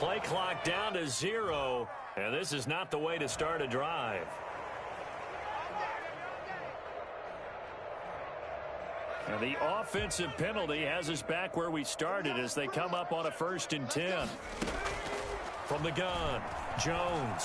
Play clock down to 0, and this is not the way to start a drive. And the offensive penalty has us back where we started as they come up on a 1st and 10. From the gun, Jones.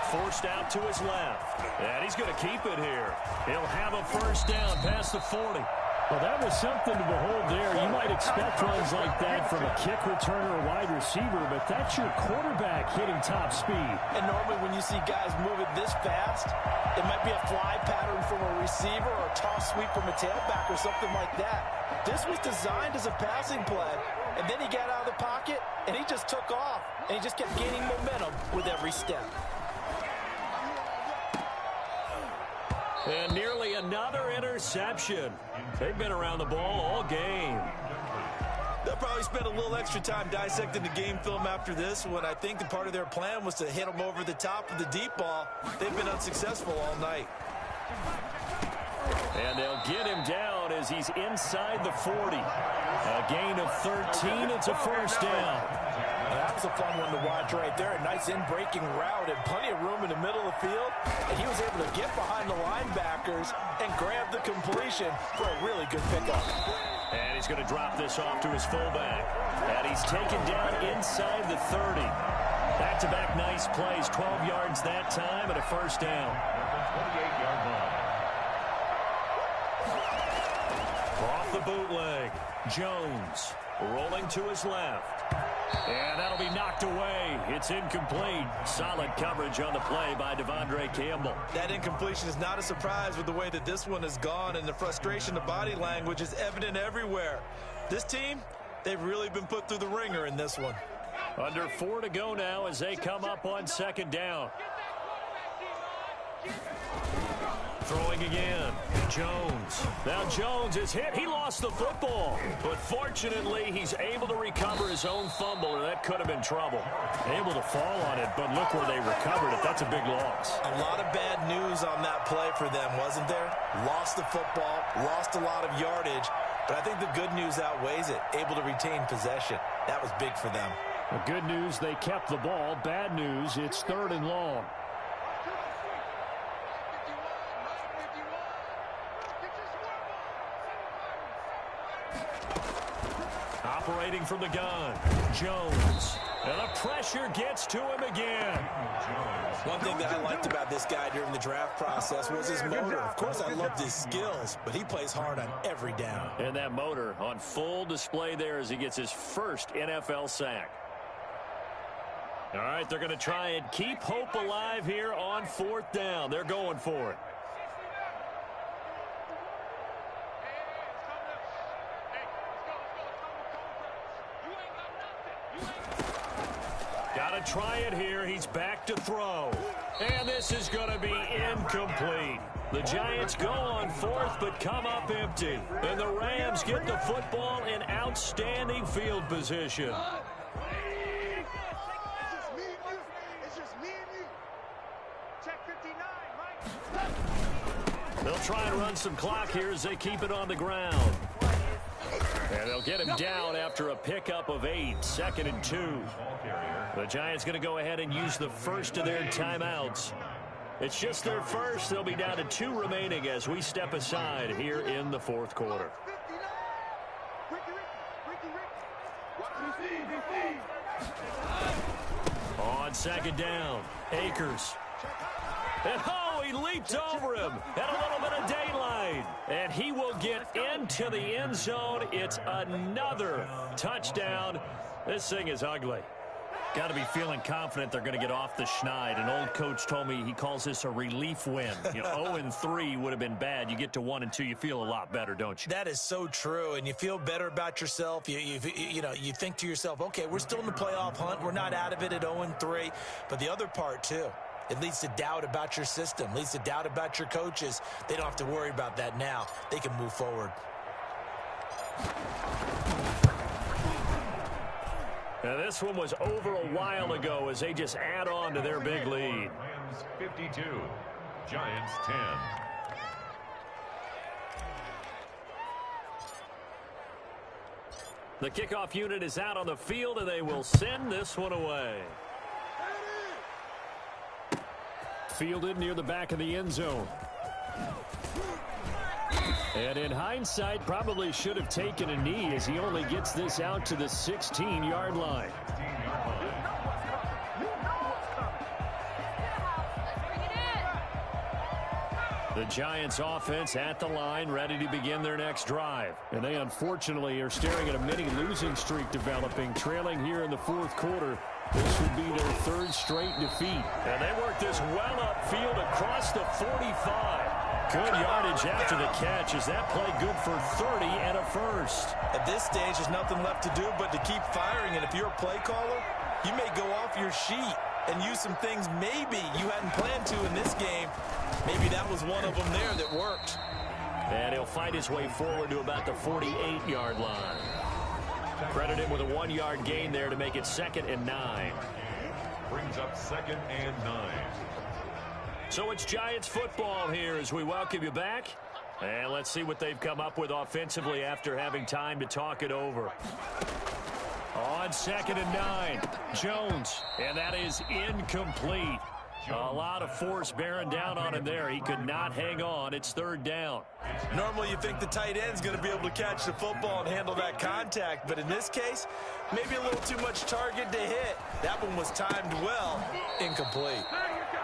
Forced out to his left. And he's going to keep it here. He'll have a 1st down past the 40. Well, that was something to behold there. You might expect runs like that from a kick returner or wide receiver, but that's your quarterback hitting top speed. And normally when you see guys moving this fast, it might be a fly pattern from a receiver or a toss sweep from a tailback or something like that. This was designed as a passing play, and then he got out of the pocket, and he just took off, and he just kept gaining momentum with every step. And nearly another interception. They've been around the ball all game. They'll probably spend a little extra time dissecting the game film after this one. I think the part of their plan was to hit them over the top of the deep ball. They've been unsuccessful all night. And they'll get him down as he's inside the 40. A gain of 13. It's a 1st down. That was a fun one to watch right there. A nice in-breaking route and plenty of room in the middle of the field. And he was able to get behind the linebackers and grab the completion for a really good pickup. And he's going to drop this off to his fullback. And he's taken down inside the 30. Back-to-back nice plays. 12 yards that time and a 1st down. 28-yard line. Off the bootleg. Jones rolling to his left. And that'll be knocked away. It's incomplete. Solid coverage on the play by Devondre Campbell. That incompletion is not a surprise with the way that this one has gone, and the frustration of body language is evident everywhere. This team, they've really been put through the ringer in this one. Under 4 to go now as they come up on 2nd down. Throwing again. Jones. Now Jones is hit. He lost the football. But fortunately, he's able to recover his own fumble, or that could have been trouble. Able to fall on it, but look where they recovered it. That's a big loss. A lot of bad news on that play for them, wasn't there? Lost the football, lost a lot of yardage, but I think the good news outweighs it. Able to retain possession. That was big for them. The good news, they kept the ball. Bad news, it's 3rd and long. Operating from the gun, Jones. And the pressure gets to him again. One thing that I liked about this guy during the draft process was his motor. Of course, I loved his skills, but he plays hard on every down. And that motor on full display there as he gets his first NFL sack. All right, they're going to try and keep hope alive here on 4th down. They're going for it. Got to try it here. He's back to throw. And this is going to be incomplete. The Giants go on 4th but come up empty. And the Rams get the football in outstanding field position. They'll try and run some clock here as they keep it on the ground. And they'll get him down after a pickup of 8, 2nd and 2. The Giants going to go ahead and use the first of their timeouts. It's just their first. They'll be down to 2 remaining as we step aside here in the 4th quarter. On 2nd down, Akers. And oh, he leaped over him. Had a little bit of daylight. And he will get into the end zone. It's another touchdown. This thing is ugly. Got to be feeling confident they're going to get off the schneid. An old coach told me he calls this a relief win. 0-3 would have been bad. You get to 1 and 2, you feel a lot better, don't you? That is so true, and you feel better about yourself. You think to yourself, okay, we're still in the playoff hunt. We're not out of it at 0-3. But the other part, too, it leads to doubt about your system, leads to doubt about your coaches. They don't have to worry about that now. They can move forward. Now, this one was over a while ago as they just add on to their big lead. Rams 52, Giants 10. The kickoff unit is out on the field, and they will send this one away. Fielded near the back of the end zone. And in hindsight, probably should have taken a knee as he only gets this out to the 16-yard line. The Giants offense at the line, ready to begin their next drive. And they unfortunately are staring at a mini losing streak developing, trailing here in the fourth quarter. This would be their third straight defeat. And they work this well upfield across the 45. Good yardage after the catch. Is that play good for 30 and a first? At this stage, there's nothing left to do but to keep firing. And if you're a play caller, you may go off your sheet and use some things maybe you hadn't planned to in this game. Maybe that was one of them there that worked. And he'll fight his way forward to about the 48-yard line. Credit him with a 1-yard gain there to make it 2nd and 9. Brings up 2nd and 9. So it's Giants football here as we welcome you back. And let's see what they've come up with offensively after having time to talk it over. On 2nd and 9, Jones, and that is incomplete. A lot of force bearing down on him there. He could not hang on. It's 3rd down. Normally you think the tight end's going to be able to catch the football and handle that contact, but in this case, maybe a little too much target to hit. That one was timed well. Incomplete.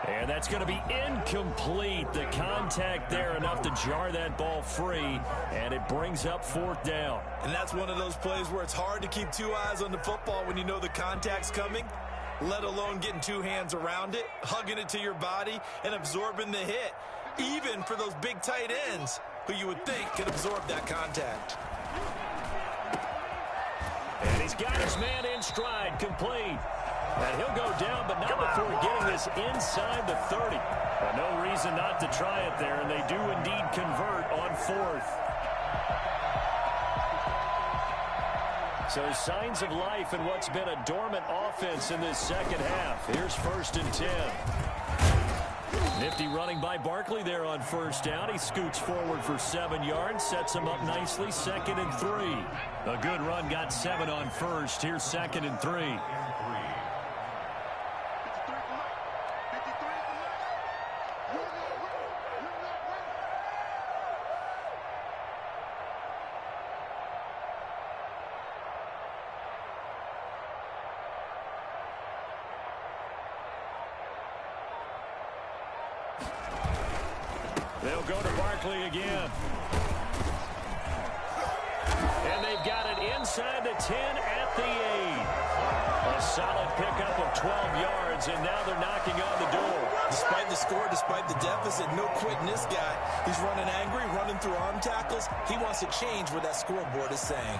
And that's going to be incomplete. The contact there enough to jar that ball free, and it brings up 4th down. And that's one of those plays where it's hard to keep 2 eyes on the football when you know the contact's coming, let alone getting 2 hands around it, hugging it to your body, and absorbing the hit, even for those big tight ends who you would think could absorb that contact. And he's got his man in stride, complete. And he'll go down, but not before getting this inside the 30. No reason not to try it there, and they do indeed convert on 4th. So signs of life in what's been a dormant offense in this second half. Here's 1st and 10. Nifty running by Barkley there on 1st down. He scoots forward for 7 yards, sets him up nicely, 2nd and 3. A good run, got 7 on 1st. Here's 2nd and 3. They'll go to Barkley again. And they've got it inside the 10 at the 8. A solid pickup of 12 yards, and now they're knocking on the door. Despite the score, despite the deficit, no quitting this guy. He's running angry, running through arm tackles. He wants to change what that scoreboard is saying.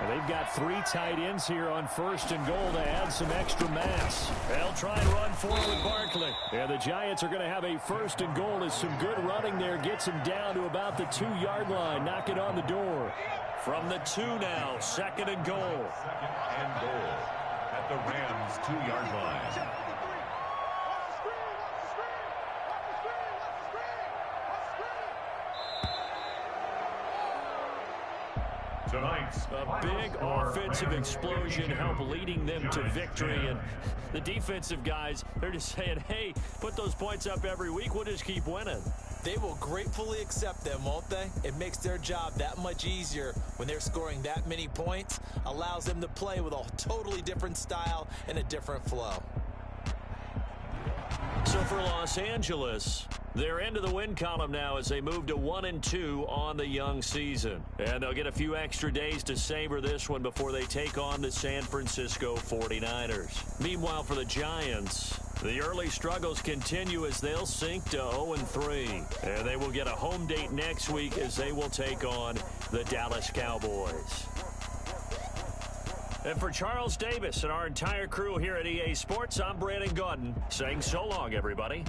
Well, they've got 3 tight ends here on 1st and goal to add some extra mass. They'll try and run forward with Barkley. And the Giants are going to have a 1st and goal as some good running there gets him down to about the 2-yard line. Knock it on the door. From the 2 now, 2nd and goal. 2nd and goal at the Rams' 2-yard line. Tonight's a big offensive explosion helped leading them to victory, and the defensive guys, they're just saying, hey, put those points up every week, we'll just keep winning. They will gratefully accept them, won't they? It makes their job that much easier when they're scoring that many points, allows them to play with a totally different style and a different flow. So for Los Angeles, they're into the win column now as they move to 1-2 on the young season. And they'll get a few extra days to savor this one before they take on the San Francisco 49ers. Meanwhile, for the Giants, the early struggles continue as they'll sink to 0-3. And they will get a home date next week as they will take on the Dallas Cowboys. And for Charles Davis and our entire crew here at EA Sports, I'm Brandon Gaudin saying so long, everybody.